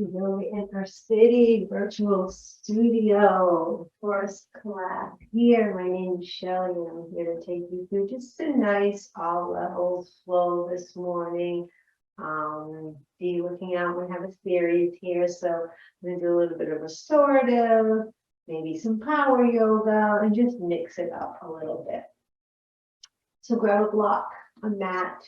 We're in our city virtual studio first class here. My name is Shelley, and I'm here to take you through just a nice all levels flow this morning. Be looking out, we have a series here, so I'm going to do a little bit of restorative, maybe some power yoga, and just mix it up a little bit. So grab a block, a mat,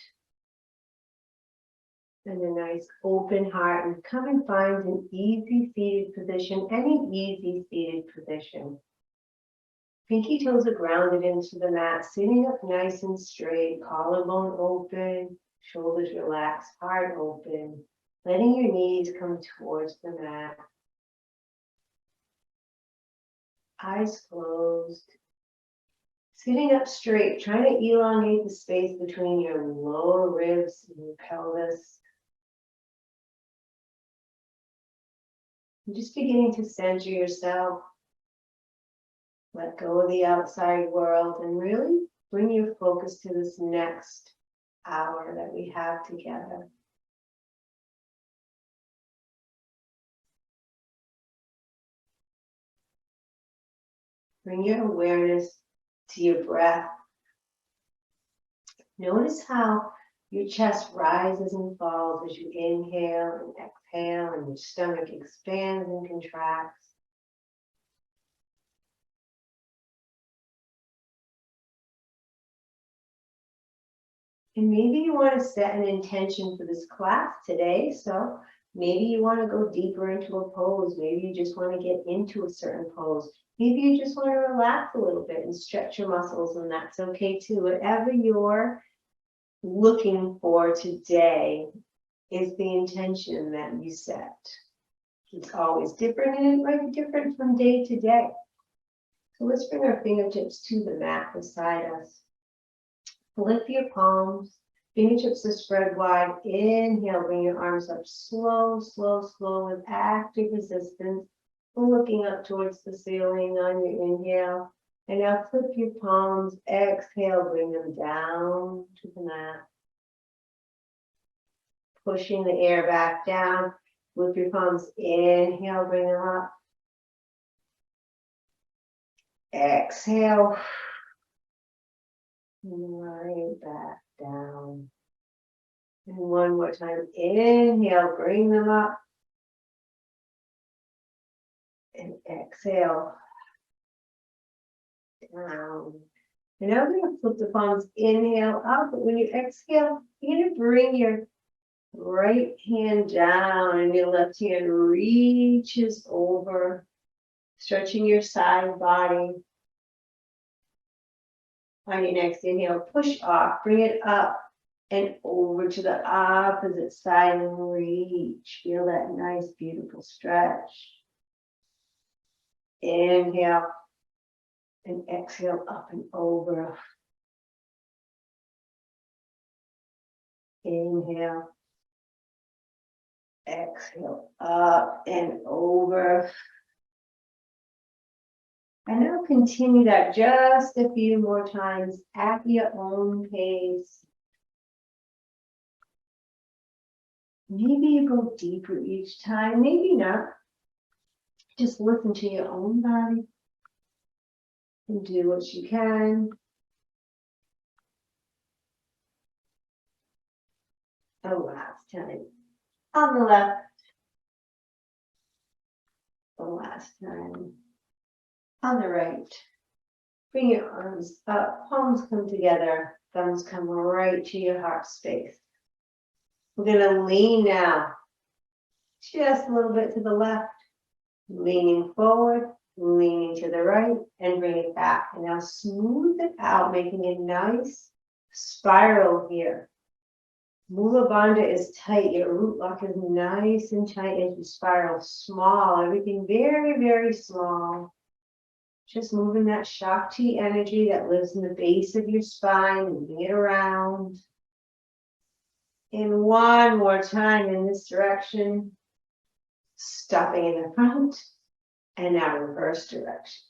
and a nice open heart, and come and find an easy seated position, any easy seated position. Pinky toes are grounded into the mat, sitting up nice and straight, collarbone open, shoulders relaxed, heart open, letting your knees come towards the mat. Eyes closed. Sitting up straight, trying to elongate the space between your lower ribs and your pelvis. Just beginning to center yourself, let go of the outside world, and really bring your focus to this next hour that we have together. Bring your awareness to your breath. Notice how your chest rises and falls as you inhale and exhale, and your stomach expands and contracts. And maybe you want to set an intention for this class today. So maybe you want to go deeper into a pose. Maybe you just want to get into a certain pose. Maybe you just want to relax a little bit and stretch your muscles, and that's okay too. Whatever you're looking for today is the intention that you set. It's always different, and it might be different from day to day. So let's bring our fingertips to the mat beside us. Lift your palms, fingertips are spread wide. Inhale, bring your arms up slow, slow, slow with active resistance. Looking up towards the ceiling on your inhale. And now flip your palms, exhale, bring them down to the mat. Pushing the air back down. Flip your palms, inhale, bring them up. Exhale. Right back down. And one more time. Inhale, bring them up. And exhale. Down. And now we're going to flip the palms, inhale up. But when you exhale, you're going to bring your right hand down, and your left hand reaches over, stretching your side body. On your next inhale, push off, bring it up and over to the opposite side and reach. Feel that nice, beautiful stretch. Inhale and exhale up and over. Inhale. Exhale up and over. And now continue that just a few more times at your own pace. Maybe you go deeper each time, maybe not. Just listen to your own body and do what you can. The last time. On the left. The last time. On the right. Bring your arms up, palms come together, thumbs come right to your heart space. We're going to lean now, just a little bit to the left, leaning forward, leaning to the right, and bring it back. And now smooth it out, making a nice spiral here. Mula Bandha is tight, your root lock is nice and tight as you spiral small, everything very, very small. Just moving that Shakti energy that lives in the base of your spine, moving it around. And one more time in this direction, stopping in the front, and now reverse direction.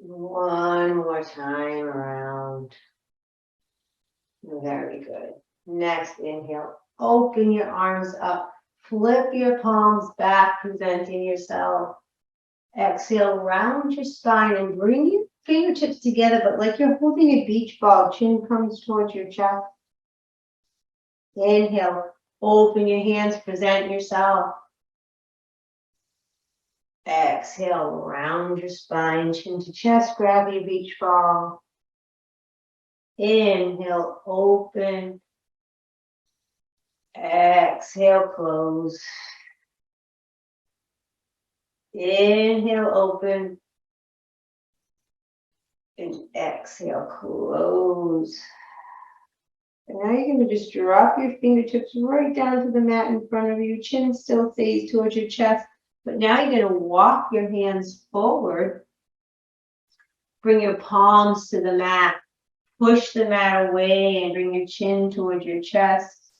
One more time around. Very good. Next inhale, open your arms up, flip your palms back, presenting yourself. Exhale, round your spine and bring your fingertips together, but like you're holding a beach ball, chin comes towards your chest. Inhale, open your hands, present yourself. Exhale, round your spine, chin to chest, grab your beach ball. Inhale, open. Exhale, close. Inhale, open. And exhale, close. And now you're going to just drop your fingertips right down to the mat in front of you. Chin still stays towards your chest. But now you're going to walk your hands forward. Bring your palms to the mat. Push the mat away and bring your chin towards your chest.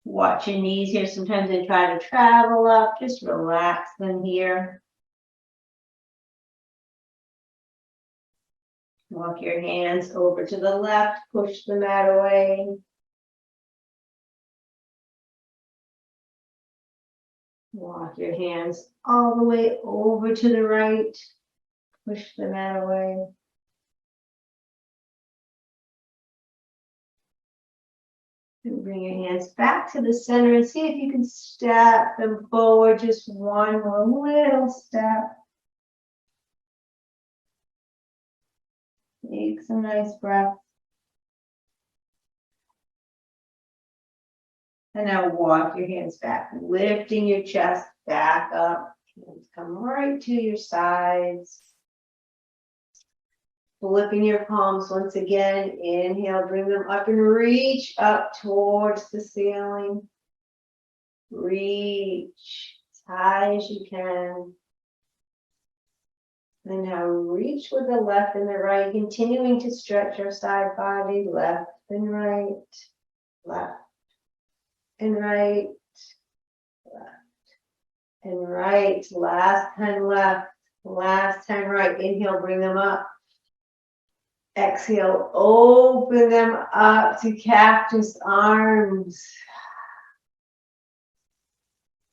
Watch your knees here. Sometimes they try to travel up. Just relax them here. Walk your hands over to the left. Push the mat away. Walk your hands all the way over to the right. Push the mat away. And bring your hands back to the center and see if you can step them forward. Just one more little step. Take some nice breaths. And now walk your hands back, lifting your chest back up. Hands come right to your sides. Flipping your palms once again. Inhale, bring them up and reach up towards the ceiling. Reach as high as you can. And now reach with the left and the right, continuing to stretch your side body, left and right, left and right, left and right. Last time left, last time right. Inhale, bring them up. Exhale, open them up to cactus arms.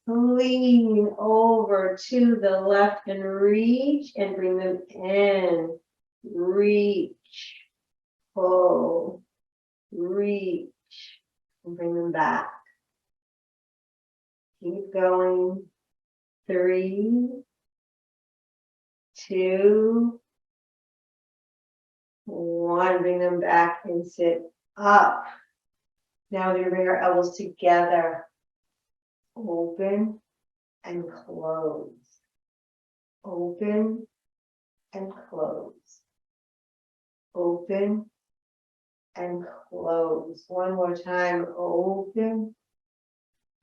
Lean over to the left and reach and bring them in. Reach, pull, reach, and bring them back. Keep going. 3, 2, 1. Bring them back and sit up. Now we're going to bring our elbows together. Open and close. Open and close. Open and close. One more time. Open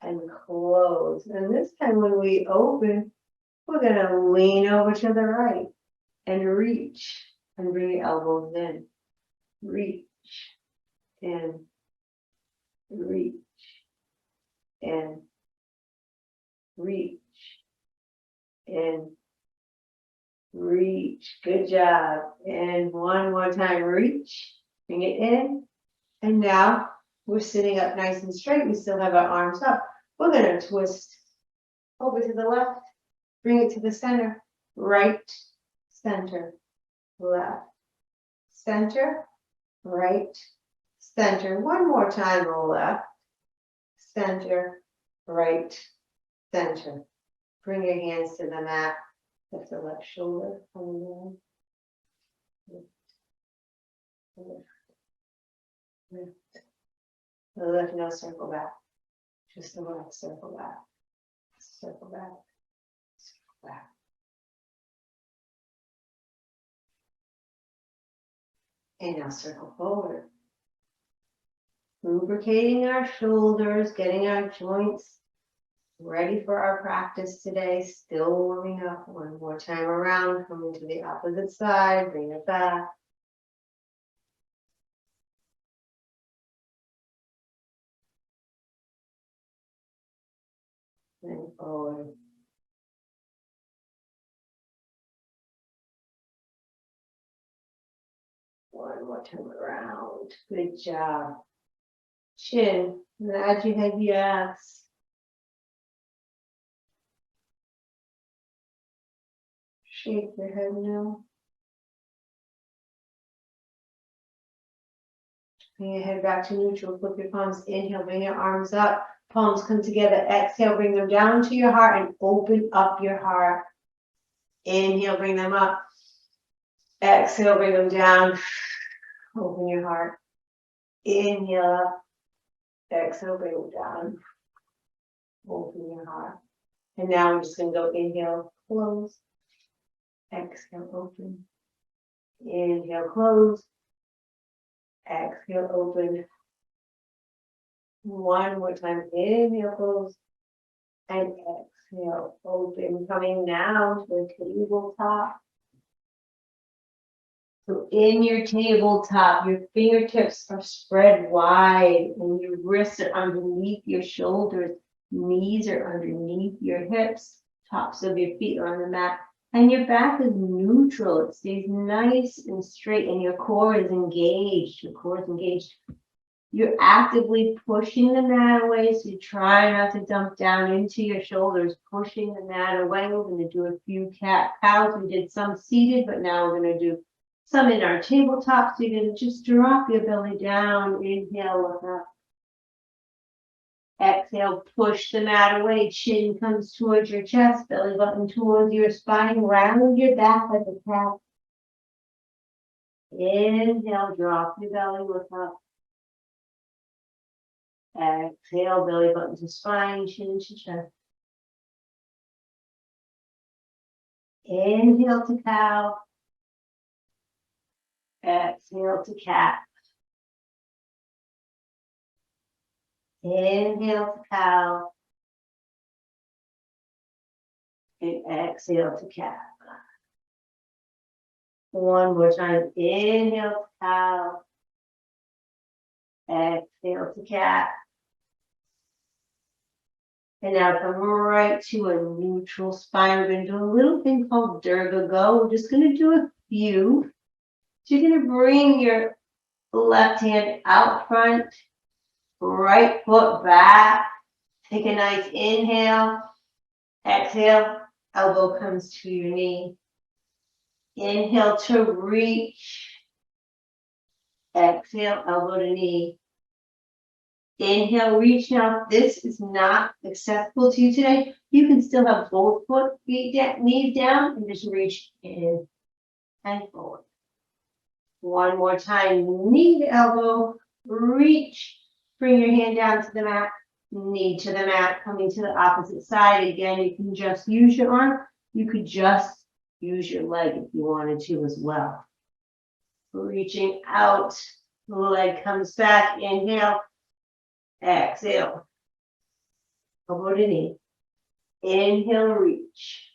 and close. And this time when we open, we're going to lean over to the right and reach and bring your elbows in. Reach in. Reach in. Reach and reach. Good job. And one more time. Reach. Bring it in. And now we're sitting up nice and straight. We still have our arms up. We're going to twist over to the left. Bring it to the center. Right, center, left, center, right, center. One more time. Left, center, right, center. Bring your hands to the mat. Lift the left shoulder from the lift, lift, lift. No circle back. Just the left circle back. Circle back. Circle back. And now circle forward. Lubricating our shoulders, getting our joints ready for our practice today. Still warming up. One more time around. Coming to the opposite side. Bring it back. And forward. One more time around. Good job. Chin. Nod your head, yes. Shake your head no. Bring your head back to neutral. Flip your palms. Inhale, bring your arms up. Palms come together. Exhale, bring them down to your heart and open up your heart. Inhale, bring them up. Exhale, bring them down. Open your heart. Inhale up. Exhale, bring them down. Open your heart. And now I'm just going to go inhale, close. Exhale, open. Inhale, close. Exhale, open. One more time. Inhale, close. And exhale, open. Coming now to a tabletop. So in your tabletop, your fingertips are spread wide and your wrists are underneath your shoulders. Knees are underneath your hips. Tops of your feet are on the mat. And your back is neutral. It stays nice and straight and your core is engaged. Your core is engaged. You're actively pushing the mat away, so you try not to dump down into your shoulders, pushing the mat away. We're going to do a few cat-cows. We did some seated, but now we're going to do some in our tabletop. So you're going to just drop your belly down. Inhale, look up. Exhale, push the mat away. Chin comes towards your chest, belly button towards your spine. Round your back like a cat. Inhale, drop your belly, look up. Exhale, belly button to spine, chin to chest. Inhale to cow. Exhale to cat. Inhale to cow. And exhale to cat. One more time. Inhale to cow. Exhale to cat. And now come right to a neutral spine. We're going to do a little thing called Durga Go. We're just going to do a few. So you're going to bring your left hand out front, right foot back. Take a nice inhale. Exhale, elbow comes to your knee. Inhale to reach. Exhale, elbow to knee. Inhale, reach. Now, if this is not accessible to you today, you can still have both knees down and just reach in and forward. One more time, knee to elbow, reach, bring your hand down to the mat, knee to the mat, coming to the opposite side. Again, you can just use your arm. You could just use your leg if you wanted to as well. Reaching out, the leg comes back, inhale, exhale, elbow to knee. Inhale, reach.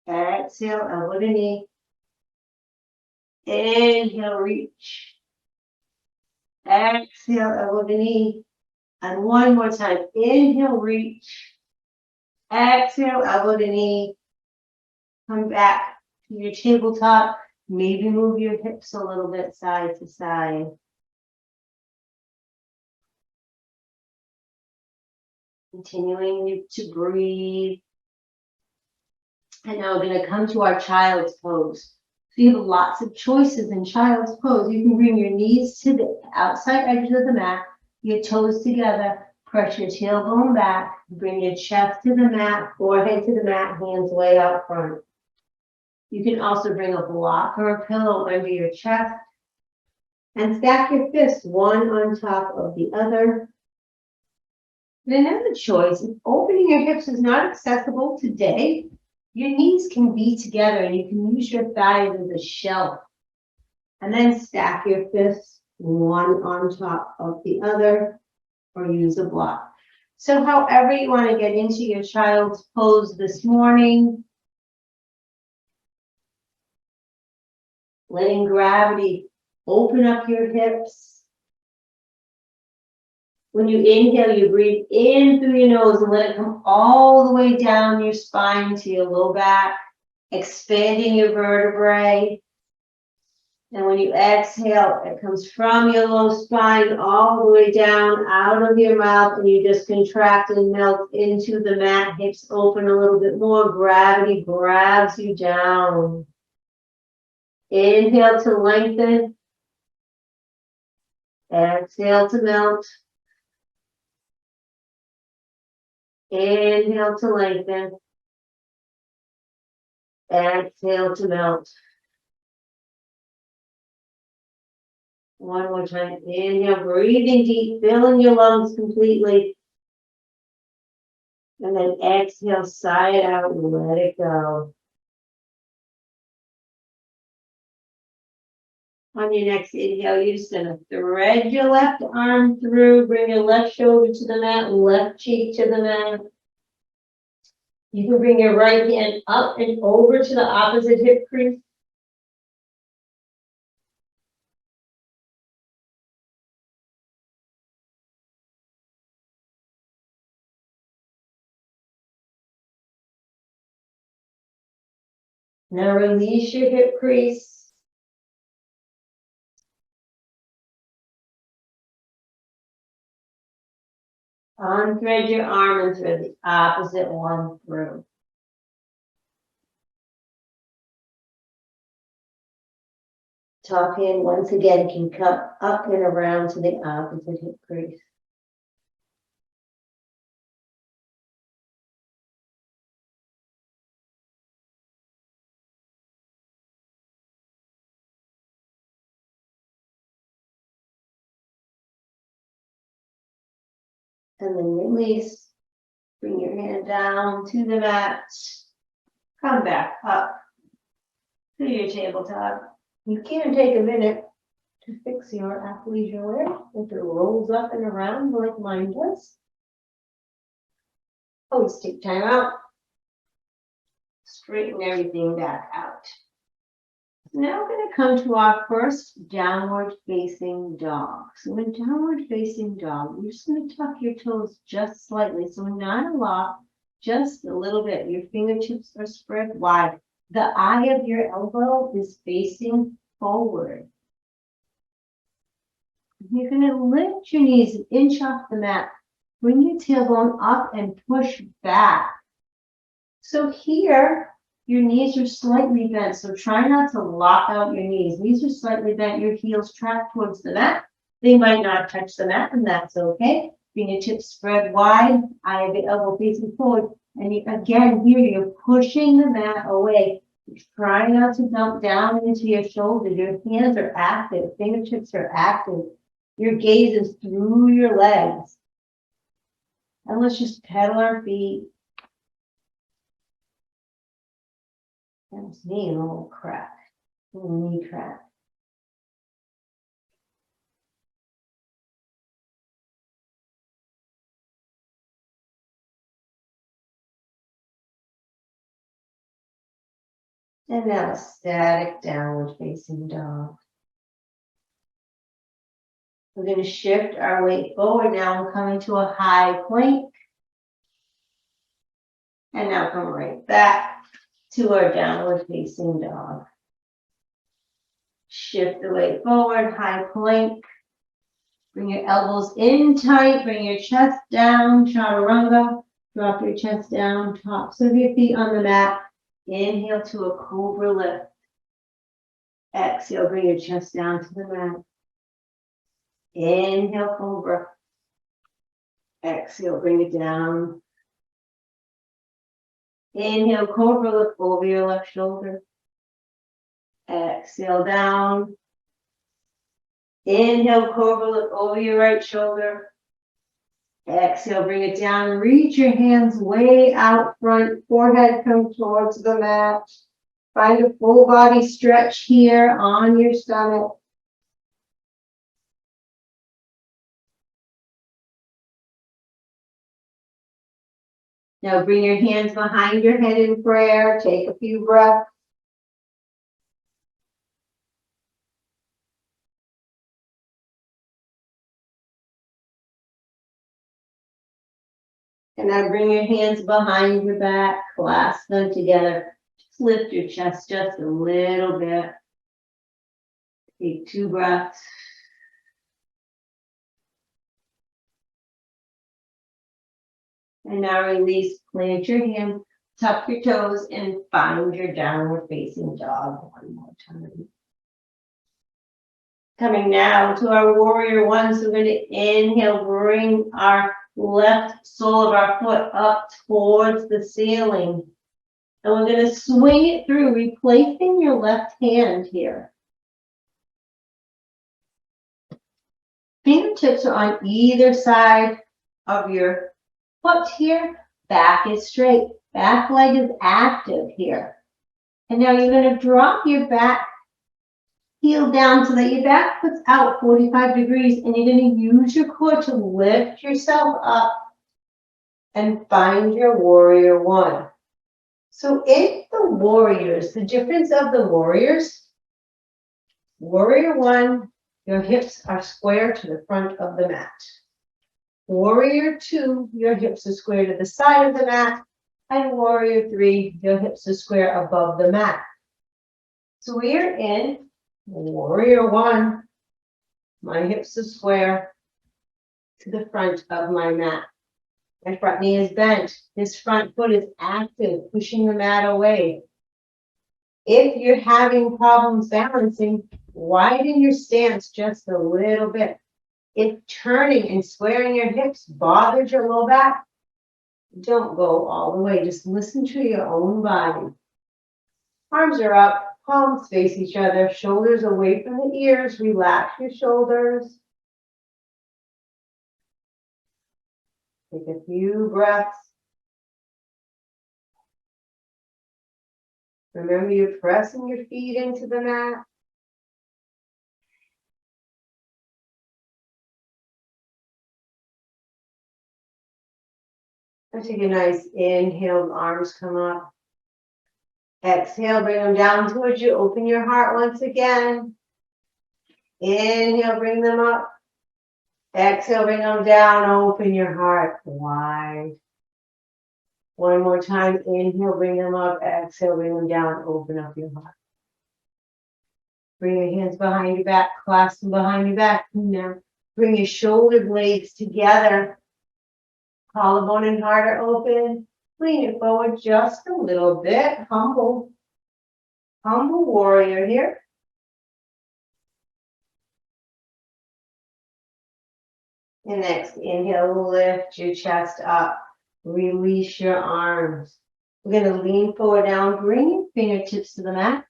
Exhale, elbow to knee. Inhale, reach. Exhale, elbow to knee. And one more time. Inhale, reach. Exhale, elbow to knee. Come back to your tabletop. Maybe move your hips a little bit side to side. Continuing to breathe. And now we're going to come to our child's pose. So you have lots of choices in child's pose. You can bring your knees to the outside edges of the mat, your toes together, press your tailbone back, bring your chest to the mat, forehead to the mat, hands way out front. You can also bring a block or a pillow under your chest and stack your fists one on top of the other. And another choice, if opening your hips is not accessible today, your knees can be together and you can use your thighs as a shelf. And then stack your fists one on top of the other or use a block. So however you want to get into your child's pose this morning, letting gravity open up your hips. When you inhale, you breathe in through your nose and let it come all the way down your spine to your low back, expanding your vertebrae. And when you exhale, it comes from your low spine all the way down out of your mouth, and you just contract and melt into the mat. Hips open a little bit more. Gravity grabs you down. Inhale to lengthen. Exhale to melt. Inhale to lengthen. Exhale to melt. One more time. Inhale, breathing deep, filling your lungs completely. And then exhale, sigh it out and let it go. On your next inhale, you're just going to thread your left arm through, bring your left shoulder to the mat, left cheek to the mat. You can bring your right hand up and over to the opposite hip crease. Now release your hip crease. Unthread your arm and thread the opposite one through. Top hand once again can come up and around to the opposite hip crease. And then release. Bring your hand down to the mat. Come back up to your tabletop. You can take a minute to fix your athleisure wear if it rolls up and around like mine does. Always take time out. Straighten everything back out. Now we're going to come to our first downward facing dog. So in downward facing dog, you're just going to tuck your toes just slightly. So not a lot, just a little bit. Your fingertips are spread wide. The eye of your elbow is facing forward. You're going to lift your knees an inch off the mat. Bring your tailbone up and push back. So here, your knees are slightly bent, so try not to lock out your knees. Knees are slightly bent, your heels track towards the mat. They might not touch the mat, and that's okay. Fingertips spread wide, eye of the elbow facing forward. And again, here you're pushing the mat away. Try not to dump down into your shoulders. Your hands are active, fingertips are active. Your gaze is through your legs. And let's just pedal our feet. That's knee, a little crack, a little knee crack. And now a static downward facing dog. We're going to shift our weight forward. Now we're coming to a high plank. And now come right back to our downward facing dog. Shift the weight forward, high plank. Bring your elbows in tight, bring your chest down, chaturanga. Drop your chest down, tops of your feet on the mat. Inhale to a cobra lift. Exhale, bring your chest down to the mat. Inhale, cobra. Exhale, bring it down. Inhale, cobra, look over your left shoulder. Exhale, down. Inhale, cobra, look over your right shoulder. Exhale, bring it down. Reach your hands way out front. Forehead comes towards the mat. Find a full body stretch here on your stomach. Now bring your hands behind your head in prayer. Take a few breaths. And now bring your hands behind your back. Clasp them together. Just lift your chest just a little bit. Take 2 breaths. And now release, plant your hand, tuck your toes, and find your downward facing dog one more time. Coming now to our warrior one, so we're going to inhale, bring our left sole of our foot up towards the ceiling. And we're going to swing it through, replacing your left hand here. Fingertips are on either side of your foot here. Back is straight. Back leg is active here. And now you're going to drop your back heel down so that your back puts out 45 degrees, and you're going to use your core to lift yourself up and find your warrior one. So in the warriors, the difference of the warriors, warrior one, your hips are square to the front of the mat. Warrior two, your hips are square to the side of the mat. And warrior three, your hips are square above the mat. So we are in warrior one. My hips are square to the front of my mat. My front knee is bent. This front foot is active, pushing the mat away. If you're having problems balancing, widen your stance just a little bit. If turning and squaring your hips bothers your low back, don't go all the way. Just listen to your own body. Arms are up, palms face each other, shoulders away from the ears. Relax your shoulders. Take a few breaths. Remember, you're pressing your feet into the mat. And take a nice inhale, arms come up. Exhale, bring them down towards you. Open your heart once again. Inhale, bring them up. Exhale, bring them down. Open your heart wide. One more time. Inhale, bring them up. Exhale, bring them down. Open up your heart. Bring your hands behind your back. Clasp them behind your back. Now, bring your shoulder blades together. Collarbone and heart are open. Lean it forward just a little bit. Humble warrior here. And next, inhale, lift your chest up. Release your arms. We're going to lean forward down. Bring your fingertips to the mat.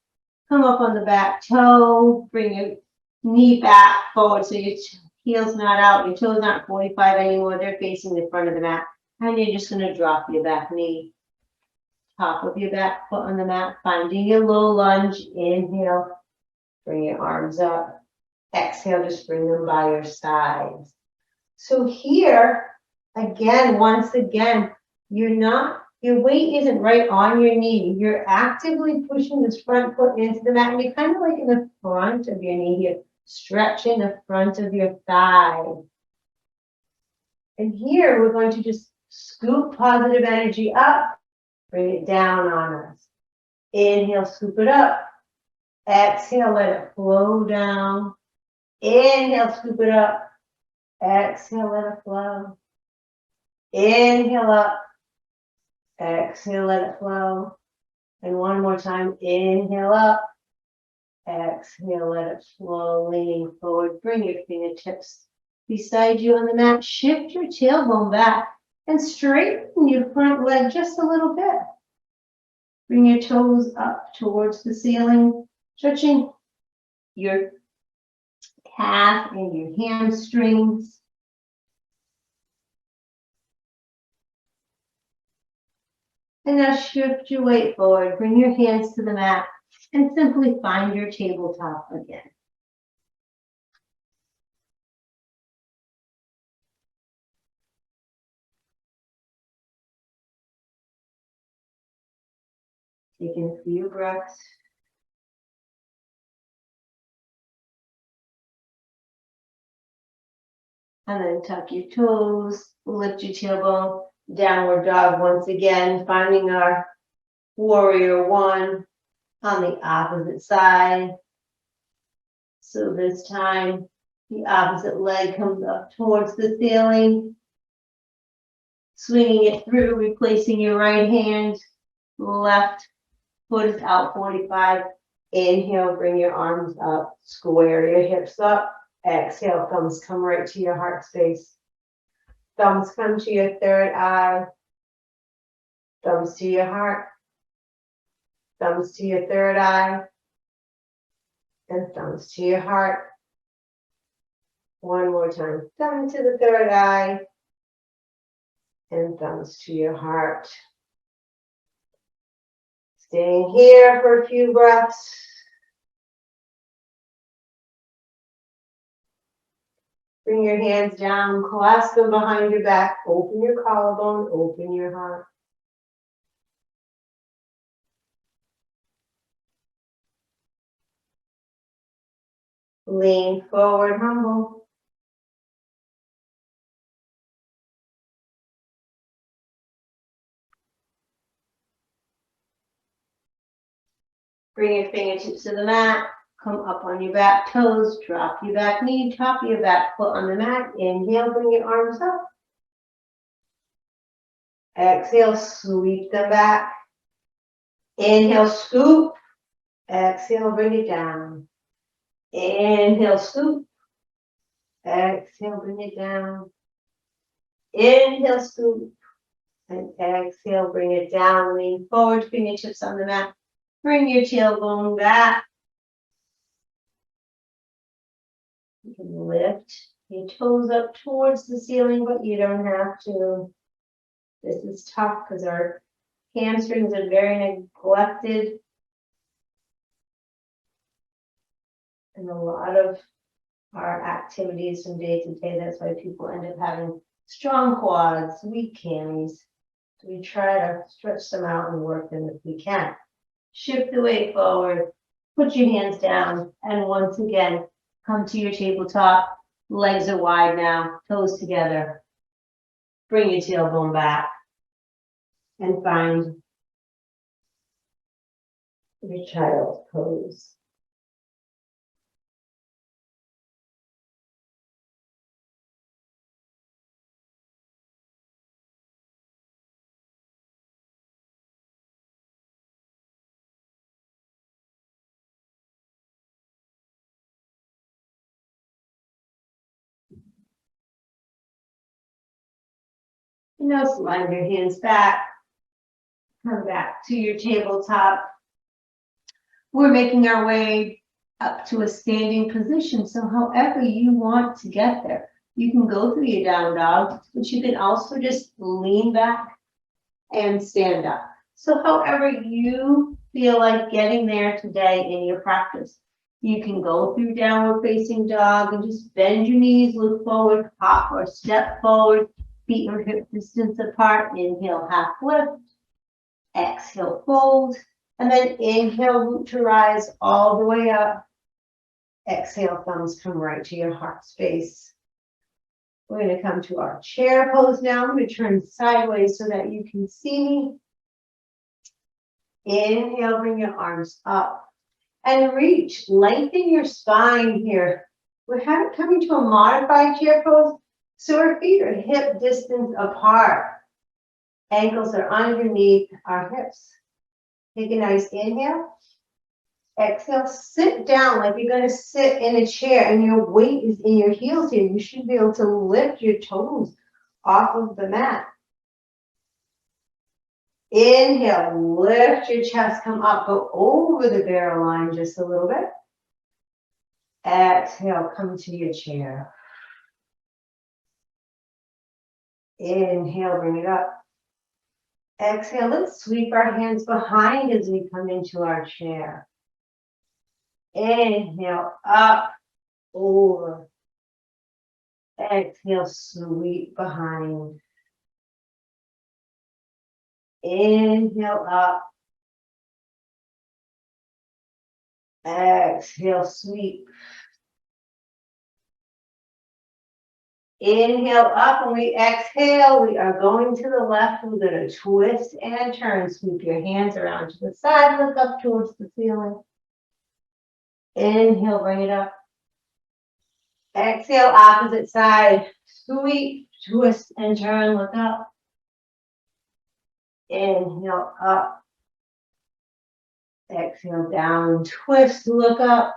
Come up on the back toe. Bring your knee back forward so your heel's not out. Your toes aren't 45 anymore. They're facing the front of the mat. And you're just going to drop your back knee. Top of your back foot on the mat. Finding your low lunge. Inhale. Bring your arms up. Exhale. Just bring them by your sides. So here, again, once again, your weight isn't right on your knee. You're actively pushing this front foot into the mat. And you're kind of like in the front of your knee here, stretching the front of your thigh. And here, we're going to just scoop positive energy up, bring it down on us. Inhale, scoop it up. Exhale, let it flow down. Inhale, scoop it up. Exhale, let it flow. Inhale up. Exhale, let it flow. And one more time. Inhale up. Exhale, let it flow. Leaning forward. Bring your fingertips beside you on the mat. Shift your tailbone back and straighten your front leg just a little bit. Bring your toes up towards the ceiling, stretching your calf and your hamstrings. And now shift your weight forward. Bring your hands to the mat and simply find your tabletop again. Taking a few breaths. And then tuck your toes, lift your tailbone, downward dog once again, finding our warrior one on the opposite side. So this time, the opposite leg comes up towards the ceiling, swinging it through, replacing your right hand, left foot is out 45. Inhale, bring your arms up, square your hips up. Exhale, thumbs come right to your heart space. Thumbs come to your third eye. Thumbs to your heart. Thumbs to your third eye. And thumbs to your heart. One more time. Thumb to the third eye. And thumbs to your heart. Staying here for a few breaths. Bring your hands down, clasp them behind your back, open your collarbone, open your heart. Lean forward, humble. Bring your fingertips to the mat. Come up on your back toes, drop your back knee, top your back foot on the mat. Inhale, bring your arms up. Exhale, sweep them back. Inhale, scoop. Exhale, bring it down. Inhale, scoop. Exhale, bring it down. Inhale, scoop. And exhale, bring it down. Lean forward, fingertips on the mat. Bring your tailbone back. You can lift your toes up towards the ceiling, but you don't have to. This is tough because our hamstrings are very neglected. And a lot of our activities from day to day, that's why people end up having strong quads, weak hammies. So we try to stretch them out and work them if we can. Shift the weight forward, put your hands down, and once again, come to your tabletop. Legs are wide now, toes together. Bring your tailbone back and find your child's pose. Now slide your hands back. Come back to your tabletop. We're making our way up to a standing position. So however you want to get there, you can go through your down dog, but you can also just lean back and stand up. So however you feel like getting there today in your practice, you can go through downward facing dog and just bend your knees, look forward, hop or step forward, feet or hip distance apart. Inhale, half lift. Exhale, fold. And then inhale, root to rise all the way up. Exhale, thumbs come right to your heart space. We're going to come to our chair pose now. I'm going to turn sideways so that you can see me. Inhale, bring your arms up and reach. Lengthen your spine here. We're coming to a modified chair pose, so our feet are hip distance apart. Ankles are underneath our hips. Take a nice inhale. Exhale, sit down like you're going to sit in a chair and your weight is in your heels here. You should be able to lift your toes off of the mat. Inhale, lift your chest, come up, go over the barrel line just a little bit. Exhale, come to your chair. Inhale, bring it up. Exhale, let's sweep our hands behind as we come into our chair. Inhale, up, over. Exhale, sweep behind. Inhale, up. Exhale, sweep. Inhale up, and we exhale. We are going to the left. We're going to twist and turn. Sweep your hands around to the side. Look up towards the ceiling. Inhale, bring it up. Exhale, opposite side. Sweep, twist, and turn. Look up. Inhale, up. Exhale, down. Twist, look up.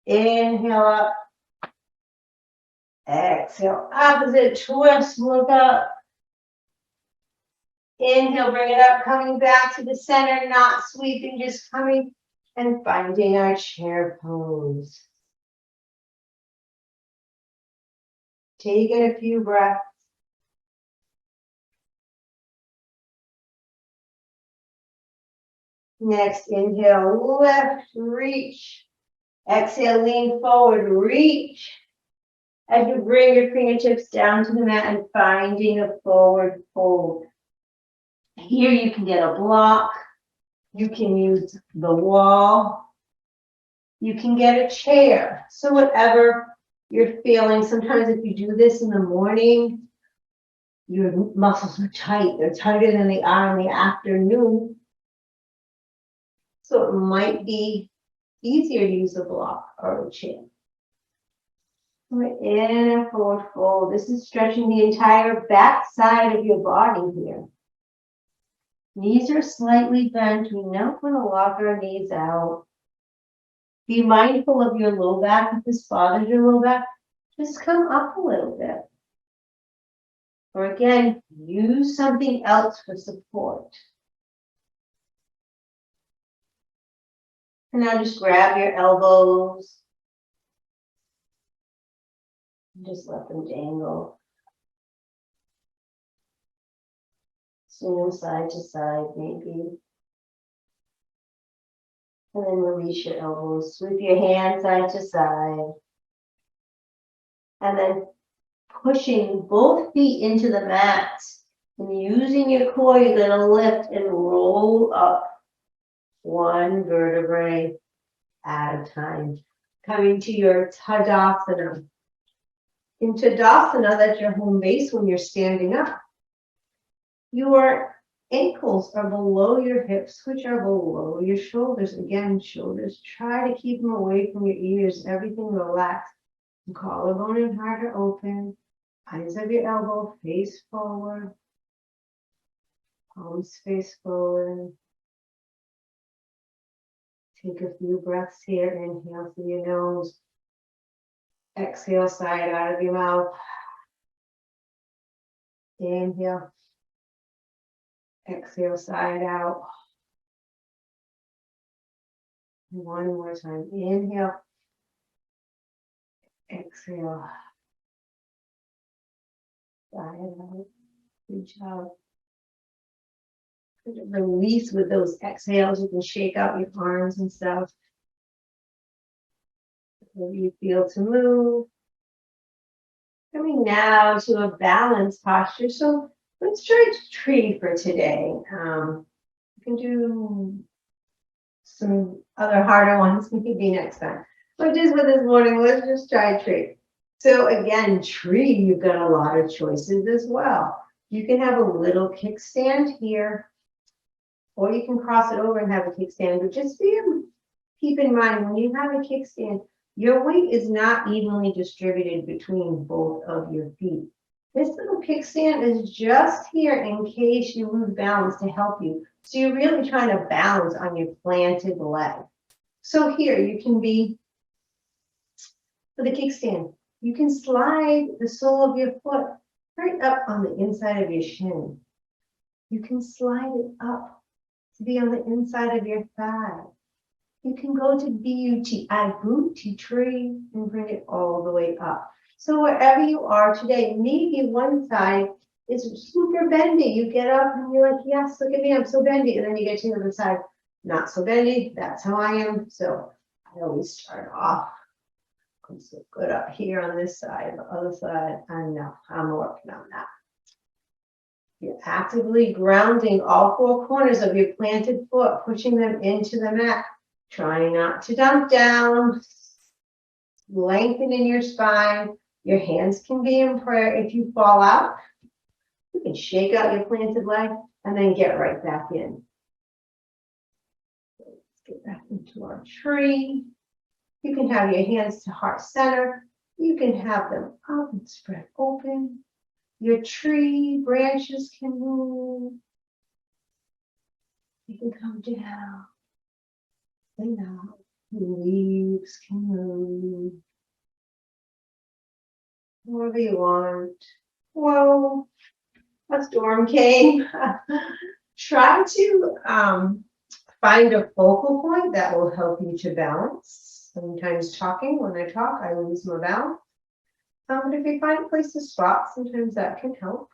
Inhale, up. Exhale, opposite. Twist, look up. Inhale, bring it up. Coming back to the center, not sweeping, just coming and finding our chair pose. Take it a few breaths. Next, inhale, lift, reach. Exhale, lean forward, reach. As you bring your fingertips down to the mat and finding a forward fold. Here you can get a block. You can use the wall. You can get a chair. So whatever you're feeling, sometimes if you do this in the morning, your muscles are tight. They're tighter than they are in the afternoon. So it might be easier to use a block or a chair. In and forward fold. This is stretching the entire back side of your body here. Knees are slightly bent. We now want to lock our knees out. Be mindful of your low back. If this bothers your low back, just come up a little bit. Or again, use something else for support. And now just grab your elbows. And just let them dangle. Swing them side to side, maybe. And then release your elbows. Sweep your hands side to side. And then pushing both feet into the mat. And using your core, you're going to lift and roll up one vertebrae at a time. Coming to your Tadasana. In Tadasana, that's your home base when you're standing up. Your ankles are below your hips, which are below your shoulders. Again, shoulders, try to keep them away from your ears. Everything relaxed. Collarbone and heart are open. Eyes of your elbow face forward. Palms face forward. Take a few breaths here. Inhale through your nose. Exhale, side out of your mouth. Inhale. Exhale, side out. One more time. Inhale. Exhale. Side out. Reach out. Release with those exhales. You can shake out your arms and stuff. Wherever you feel to move. Coming now to a balanced posture. So let's try tree for today. You can do some other harder ones maybe next time. But just for this morning, let's just try tree. So again, tree, you've got a lot of choices as well. You can have a little kickstand here, or you can cross it over and have a kickstand. But just keep in mind, when you have a kickstand, your weight is not evenly distributed between both of your feet. This little kickstand is just here in case you lose balance to help you. So you're really trying to balance on your planted leg. So here you can be, for the kickstand, you can slide the sole of your foot right up on the inside of your shin. You can slide it up to be on the inside of your thigh. You can go to B-U-T-I, booty tree, and bring it all the way up. So wherever you are today, maybe one side is super bendy. You get up and you're like, yes, look at me, I'm so bendy. And then you get to the other side, not so bendy. That's how I am. So I always start off. I'm so good up here on this side, the other side. I know, I'm working on that. You're actively grounding all four corners of your planted foot, pushing them into the mat. Try not to dump down. Lengthen in your spine. Your hands can be in prayer. If you fall out, you can shake out your planted leg and then get right back in. Let's get back into our tree. You can have your hands to heart center. You can have them up and spread open. Your tree branches can move. You can come down and out. The leaves can move. Whatever you want. Whoa, a storm came. Try to find a focal point that will help you to balance. Sometimes talking, when I talk, I lose my balance. But if you find a place to spot, sometimes that can help.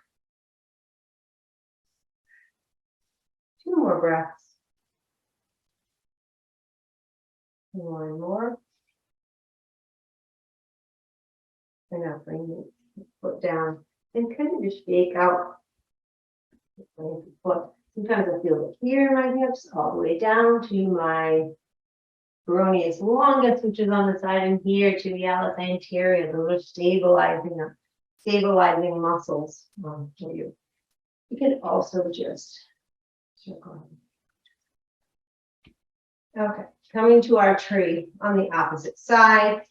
2 more breaths. 1 more. And now bring your foot down and kind of just shake out the foot. Sometimes I feel it here in my hips, all the way down to my peroneus longus, which is on the side, and here to the atlas anterior. Those are stabilizing muscles for you. You can also just circle. Okay, coming to our tree on the opposite side.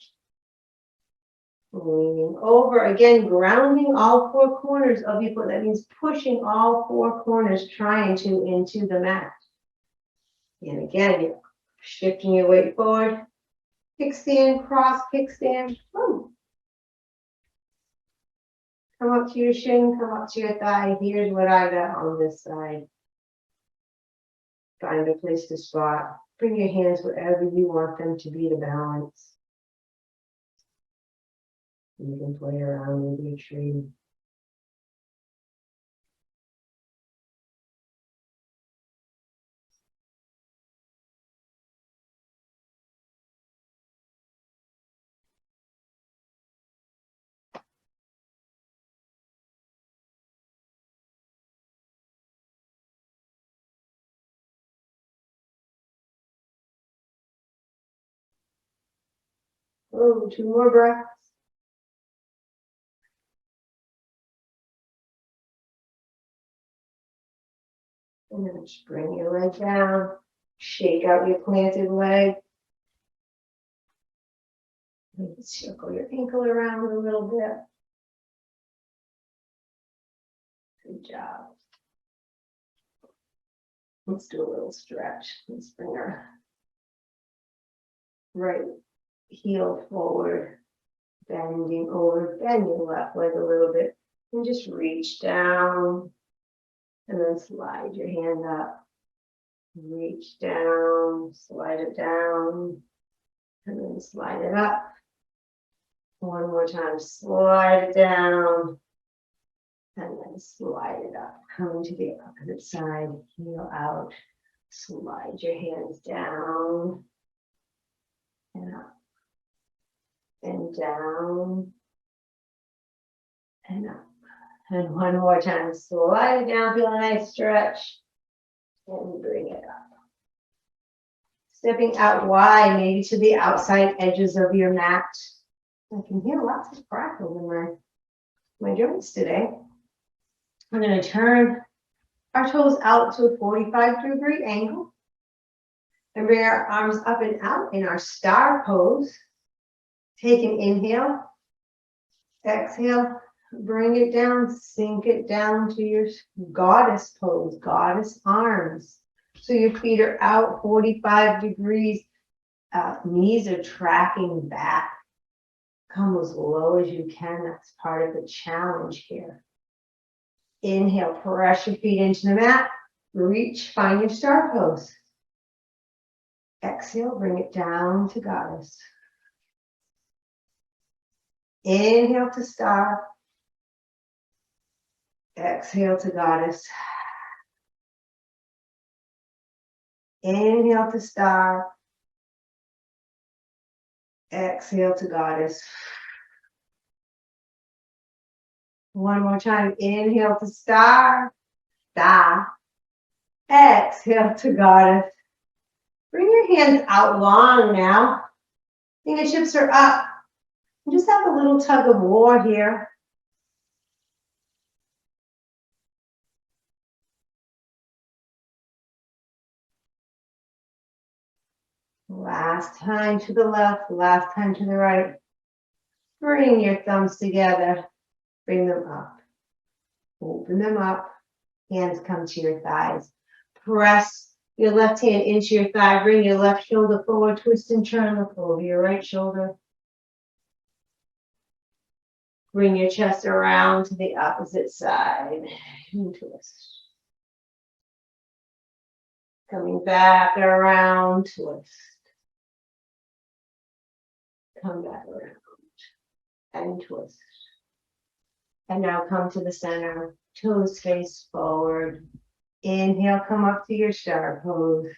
Leaning over, again, grounding all 4 corners of your foot. That means pushing all 4 corners, trying to into the mat. And again, you're shifting your weight forward. Kickstand, cross, kickstand. Woo. Come up to your shin, come up to your thigh. Here's what I got on this side. Find a place to spot. Bring your hands wherever you want them to be to balance. You can play around with your tree. Oh, 2 more breaths. And then just bring your leg down. Shake out your planted leg. Maybe circle your ankle around a little bit. Good job. Let's do a little stretch. Let's bring our right heel forward, bending over, bend your left leg a little bit, and just reach down, and then slide your hand up. Reach down, slide it down, and then slide it up. 1 more time, slide it down, and then slide it up. Coming to the opposite side, heel out, slide your hands down, and up, and down, and up. And 1 more time, slide it down, feel a nice stretch, and bring it up. Stepping out wide, maybe to the outside edges of your mat. I can hear lots of crackles in my joints today. I'm going to turn our toes out to a 45-degree angle. And bring our arms up and out in our star pose. Take an inhale. Exhale. Bring it down. Sink it down to your goddess pose, goddess arms. So your feet are out 45 degrees. Knees are tracking back. Come as low as you can. That's part of the challenge here. Inhale, press your feet into the mat. Reach, find your star pose. Exhale, bring it down to goddess. Inhale to star. Exhale to goddess. Inhale to star. Exhale to goddess. 1 more time. Inhale to star. Star. Exhale to goddess. Bring your hands out long now. Fingertips are up. Just have a little tug of war here. Last time to the left, last time to the right. Bring your thumbs together. Bring them up. Open them up. Hands come to your thighs. Press your left hand into your thigh. Bring your left shoulder forward. Twist and turn. Look over your right shoulder. Bring your chest around to the opposite side. And twist. Coming back around, twist. Come back around and twist. And now come to the center. Toes face forward. Inhale, come up to your star pose.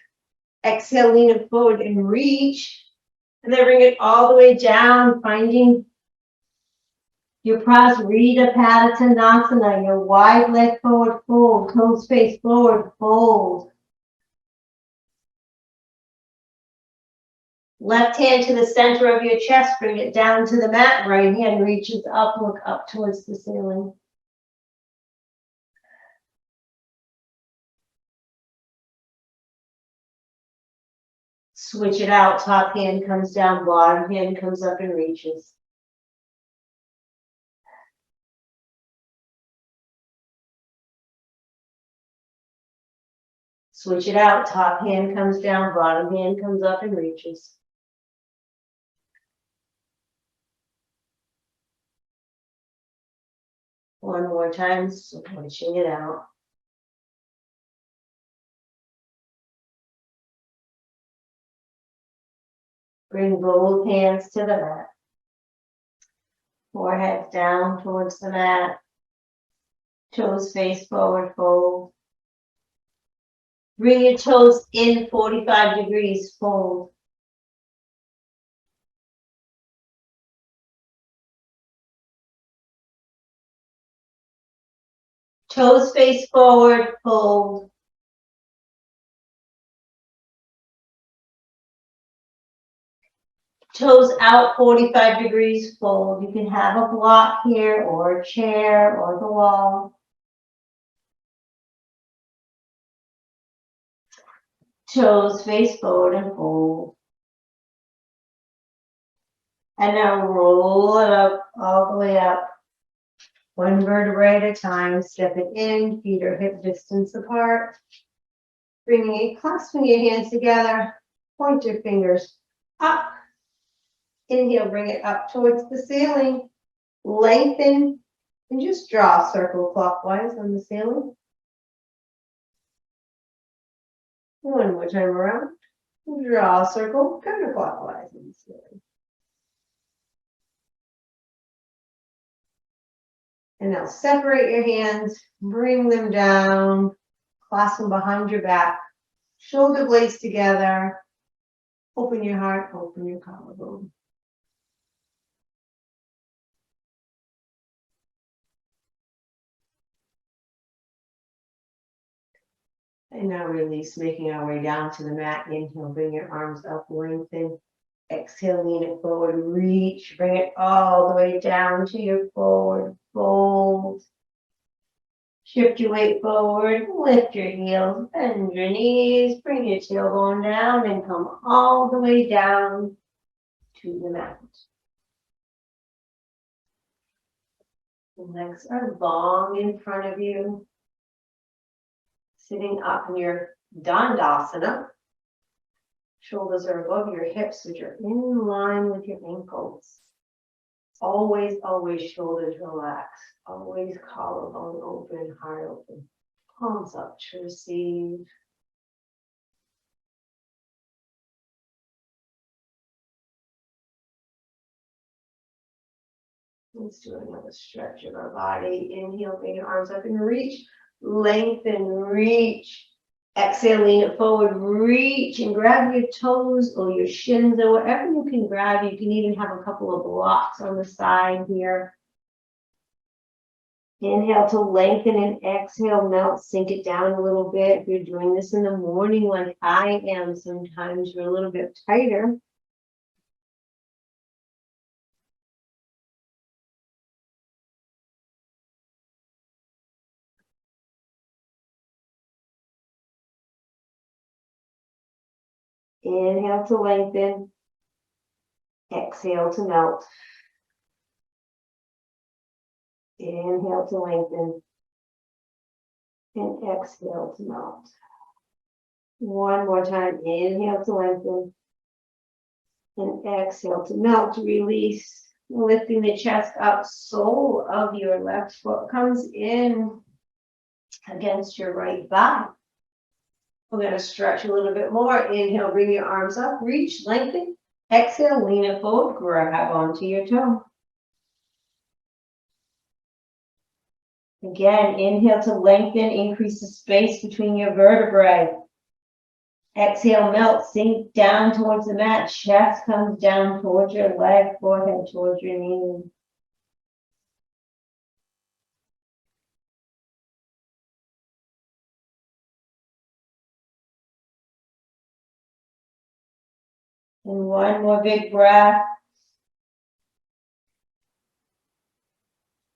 Exhale, lean it forward and reach. And then bring it all the way down, finding your Prasarita Padottanasana, your wide leg forward fold, toes face forward fold. Left hand to the center of your chest, bring it down to the mat. Right hand reaches up, look up towards the ceiling. Switch it out. Top hand comes down, bottom hand comes up and reaches. Switch it out. Top hand comes down, bottom hand comes up and reaches. One more time, switching it out. Bring both hands to the mat. Forehead down towards the mat. Toes face forward, fold. Bring your toes in 45 degrees, fold. Toes face forward, fold. Toes out 45 degrees, fold. You can have a block here or a chair or the wall. Toes face forward and fold. And now roll it up, all the way up. One vertebrae at a time. Step it in, feet are hip distance apart. Clasping your hands together. Point your fingers up. Inhale, bring it up towards the ceiling. Lengthen and just draw a circle clockwise on the ceiling. One more time around. Draw a circle counterclockwise on the ceiling. And now separate your hands, bring them down, clasp them behind your back, shoulder blades together. Open your heart, open your collarbone. And now release, making our way down to the mat. Inhale, bring your arms up, lengthen. Exhale, lean it forward, reach, bring it all the way down to your forward fold. Shift your weight forward, lift your heels, bend your knees, bring your tailbone down and come all the way down to the mat. The legs are long in front of you. Sitting up in your Dandasana. Shoulders are above your hips, which are in line with your ankles. Always, always shoulders relaxed. Always collarbone open, heart open. Palms up to receive. Let's do another stretch of our body. Inhale, bring your arms up and reach. Lengthen, reach. Exhale, lean it forward, reach and grab your toes or your shins or whatever you can grab. You can even have a couple of blocks on the side here. Inhale to lengthen and exhale, melt, sink it down a little bit. If you're doing this in the morning like I am, sometimes you're a little bit tighter. Inhale to lengthen. Exhale to melt. Inhale to lengthen. And exhale to melt. One more time. Inhale to lengthen. And exhale to melt. Release. Lifting the chest up. Sole of your left foot comes in against your right thigh. We're going to stretch a little bit more. Inhale, bring your arms up, reach, lengthen. Exhale, lean it forward, grab onto your toe. Again, inhale to lengthen, increase the space between your vertebrae. Exhale, melt, sink down towards the mat. Chest comes down towards your leg, forehead towards your knee. And one more big breath.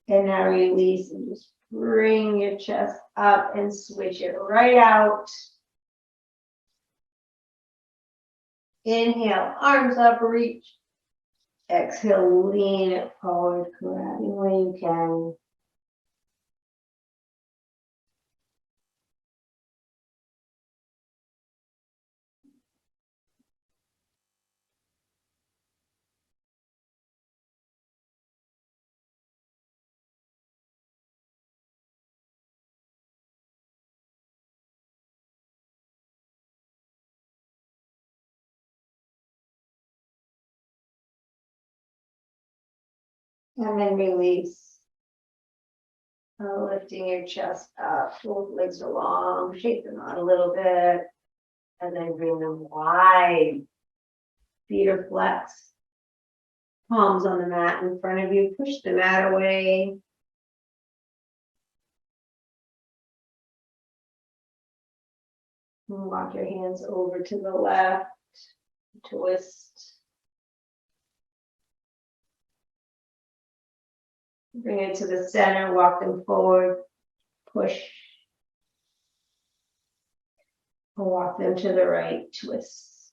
And now release and just bring your chest up and switch it right out. Inhale, arms up, reach. Exhale, lean it forward, grabbing where you can. And then release. Lifting your chest up, both legs are long, shake them out a little bit, and then bring them wide. Feet are flexed. Palms on the mat in front of you. Push the mat away. And walk your hands over to the left. Twist. Bring it to the center, walk them forward, push. Walk them to the right, twist.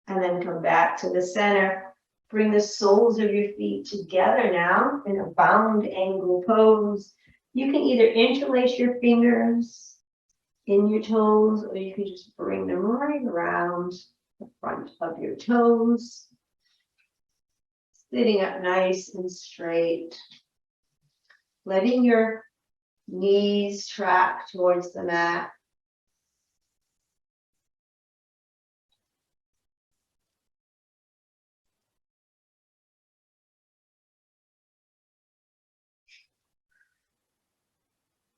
And then come back to the center. Bring the soles of your feet together now in a bound angle pose. You can either interlace your fingers in your toes, or you can just bring them right around the front of your toes. Sitting up nice and straight. Letting your knees track towards the mat.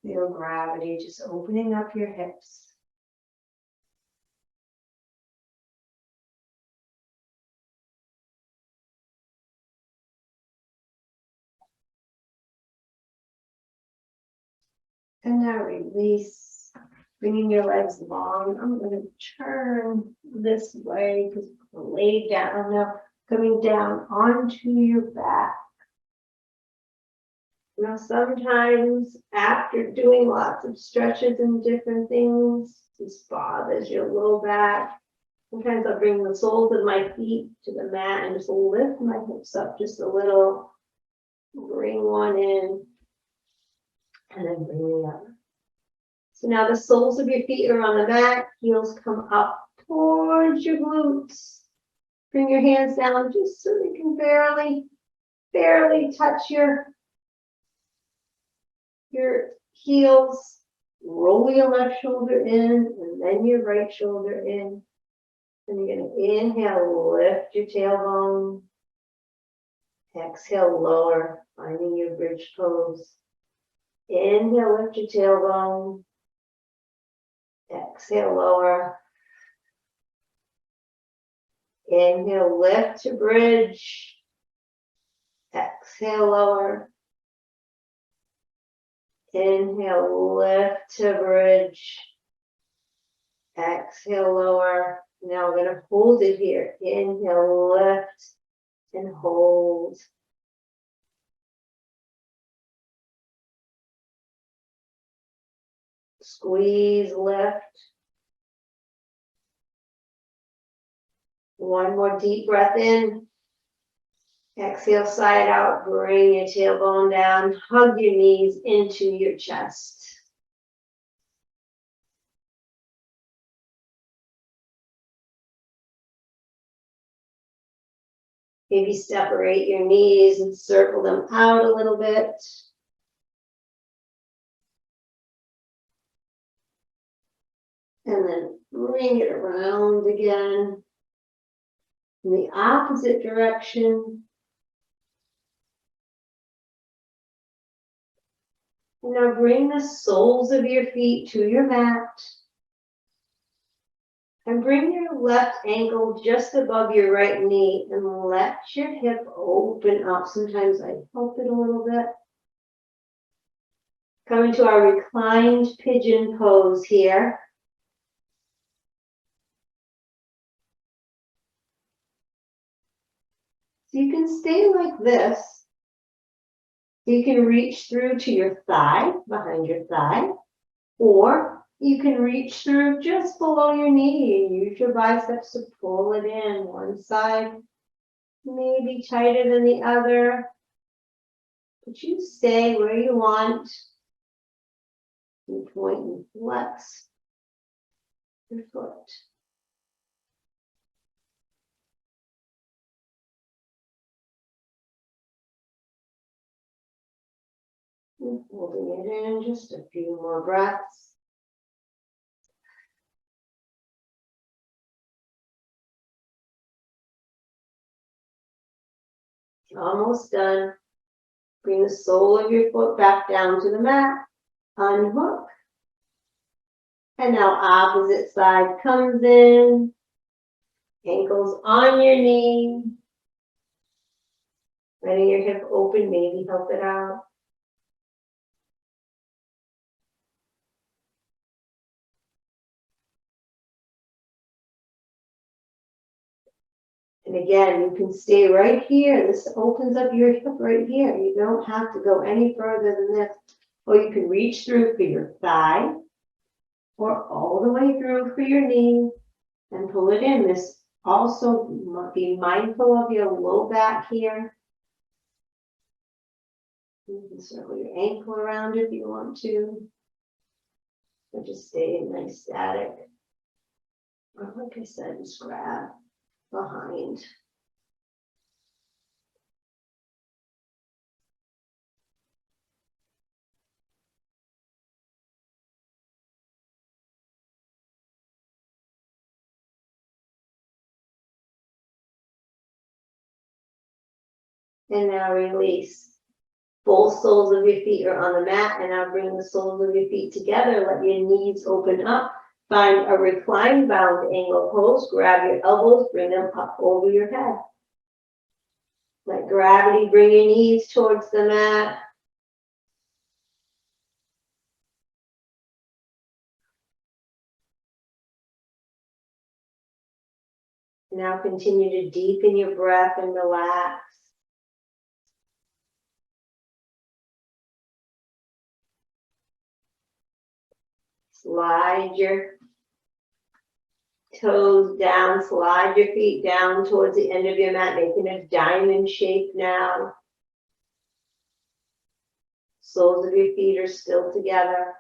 Feel gravity just opening up your hips. And now release, bringing your legs long. I'm going to turn this way because I'm laid down now, coming down onto your back. Now, sometimes after doing lots of stretches and different things, this bothers your low back. Sometimes I'll bring the soles of my feet to the mat and just lift my hips up just a little. Bring one in. And then bring the other. So now the soles of your feet are on the mat. Heels come up towards your glutes. Bring your hands down just so you can barely touch your heels. Roll your left shoulder in and then your right shoulder in. And you're going to inhale, lift your tailbone. Exhale, lower, finding your bridge pose. Inhale, lift your tailbone. Exhale, lower. Inhale, lift to bridge. Exhale, lower. Inhale, lift to bridge. Exhale, lower. Now we're going to hold it here. Inhale, lift and hold. Squeeze, lift. One more deep breath in. Exhale, side out. Bring your tailbone down. Hug your knees into your chest. Maybe separate your knees and circle them out a little bit. And then bring it around again in the opposite direction. And now bring the soles of your feet to your mat. And bring your left ankle just above your right knee and let your hip open up. Sometimes I help it a little bit. Come into our reclined pigeon pose here. So you can stay like this. You can reach through to your thigh, behind your thigh, or you can reach through just below your knee and use your biceps to pull it in. One side maybe tighter than the other, but you stay where you want. You point and flex your foot. And holding it in, just a few more breaths. Almost done. Bring the sole of your foot back down to the mat. Unhook. And now opposite side comes in. Ankles on your knee. Letting your hip open, maybe help it out. And again, you can stay right here. This opens up your hip right here. You don't have to go any further than this. Or you can reach through for your thigh or all the way through for your knee and pull it in. This also, be mindful of your low back here. You can circle your ankle around if you want to. Or just stay nice static. Or like I said, just grab behind. And now release. Both soles of your feet are on the mat, and now bring the soles of your feet together. Let your knees open up. Find a reclined bound angle pose. Grab your elbows, bring them up over your head. Let gravity bring your knees towards the mat. Now continue to deepen your breath and relax. Slide your toes down, slide your feet down towards the end of your mat, making a diamond shape now. Soles of your feet are still together.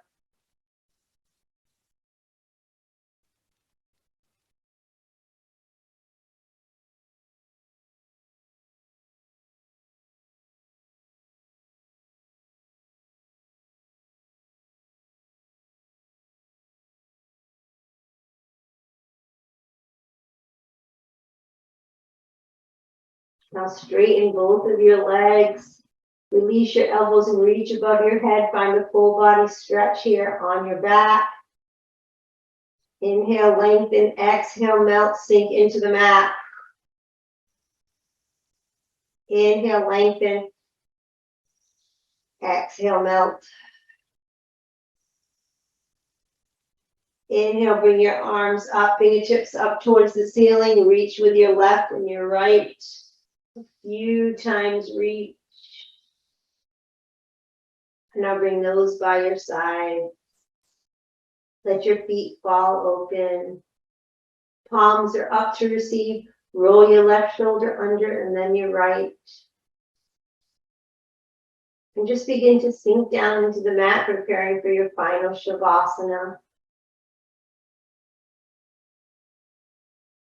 Now straighten both of your legs. Release your elbows and reach above your head. Find a full body stretch here on your back. Inhale, lengthen. Exhale, melt, sink into the mat. Inhale, lengthen. Exhale, melt. Inhale, bring your arms up, fingertips up towards the ceiling. Reach with your left and your right. A few times reach. And now bring those by your side. Let your feet fall open. Palms are up to receive. Roll your left shoulder under and then your right. And just begin to sink down into the mat, preparing for your final Shavasana.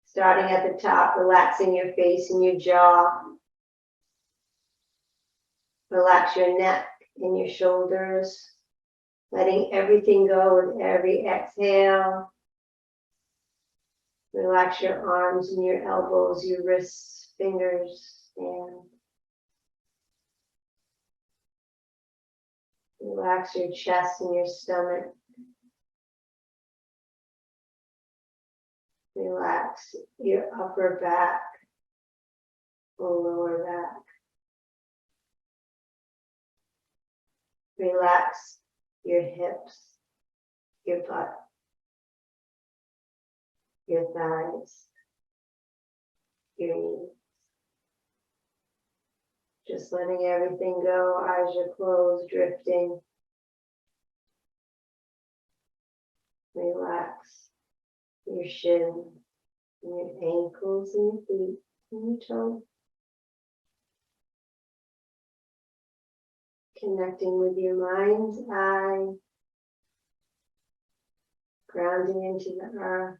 Starting at the top, relaxing your face and your jaw. Relax your neck and your shoulders. Letting everything go with every exhale. Relax your arms and your elbows, your wrists, fingers, and relax your chest and your stomach. Relax your upper back or lower back. Relax your hips, your butt, your thighs, your knees. Just letting everything go, eyes are closed, drifting. Relax your shin, and your ankles, and your feet, and your toes. Connecting with your mind's eye, grounding into the earth.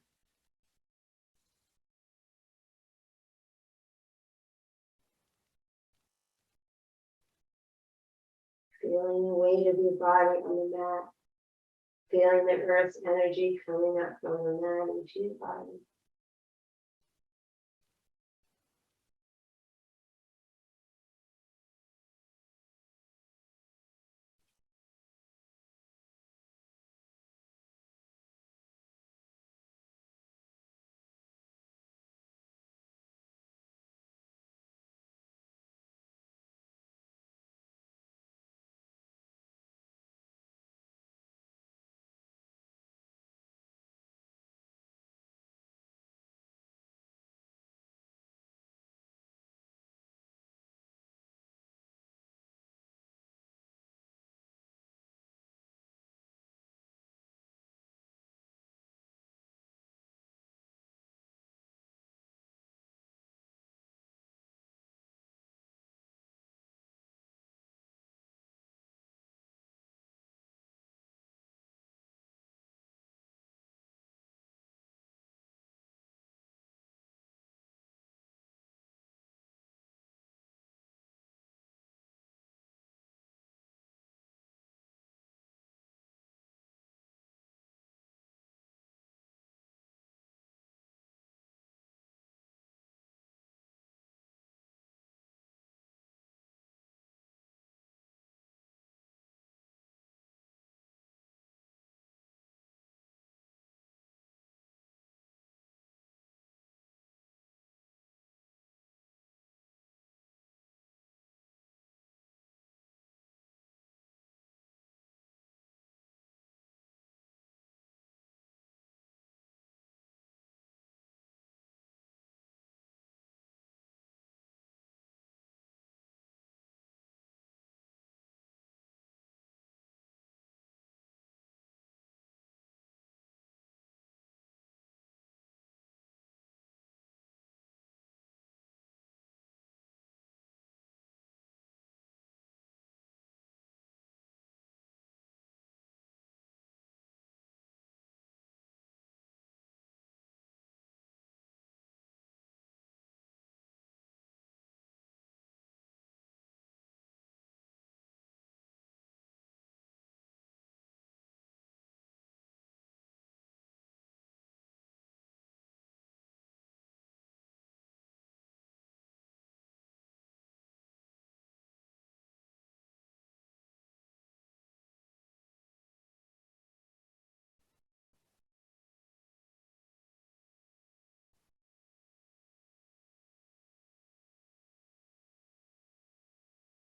Feeling the weight of your body on the mat. Feeling the earth's energy coming up from the mat into your body.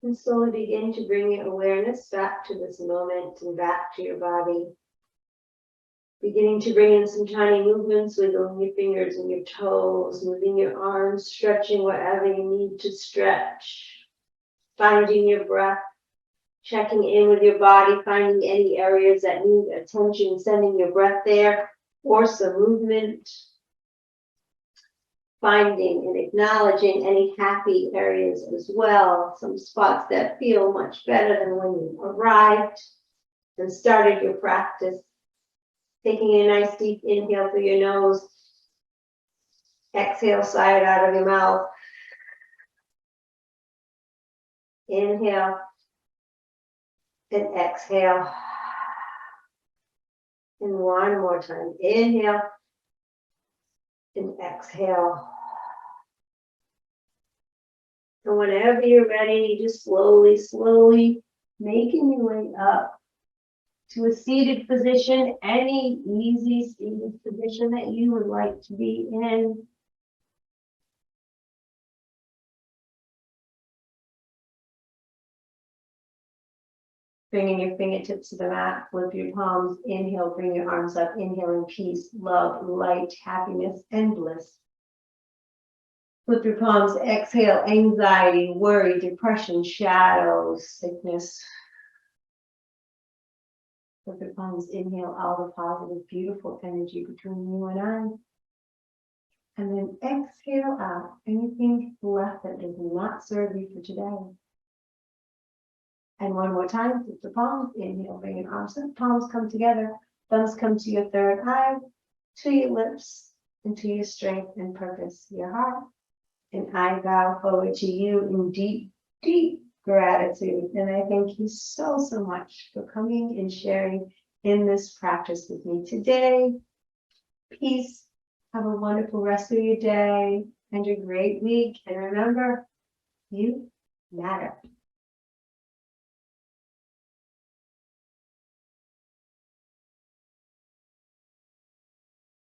And slowly begin to bring your awareness back to this moment and back to your body. Beginning to bring in some tiny movements, wiggling your fingers and your toes, moving your arms, stretching wherever you need to stretch. Finding your breath, Checking in with your body, finding any areas that need attention, sending your breath there, or some movement. Finding and acknowledging any happy areas as well, some spots that feel much better than when you arrived and started your practice. Taking a nice deep inhale through your nose, exhale, sigh it out of your mouth. Inhale and exhale. And one more time, inhale and exhale. And whenever you're ready, just slowly, slowly making your way up to a seated position, any easy seated position that you would like to be in. Bringing your fingertips to the mat, flip your palms, inhale, bring your arms up, inhaling peace, love, light, happiness, and bliss. Flip your palms, exhale, anxiety, worry, depression, shadows, sickness. Flip your palms, inhale all the positive, beautiful energy between you and I. And then exhale out anything left that does not serve you for today. And one more time, flip the palms, inhale, bring your arms up, palms come together, thumbs come to your third eye, to your lips, and to your strength and purpose, your heart. And I bow forward to you in deep, deep gratitude. And I thank you so, so much for coming and sharing in this practice with me today. Peace. Have a wonderful rest of your day and a great week. And remember, you matter.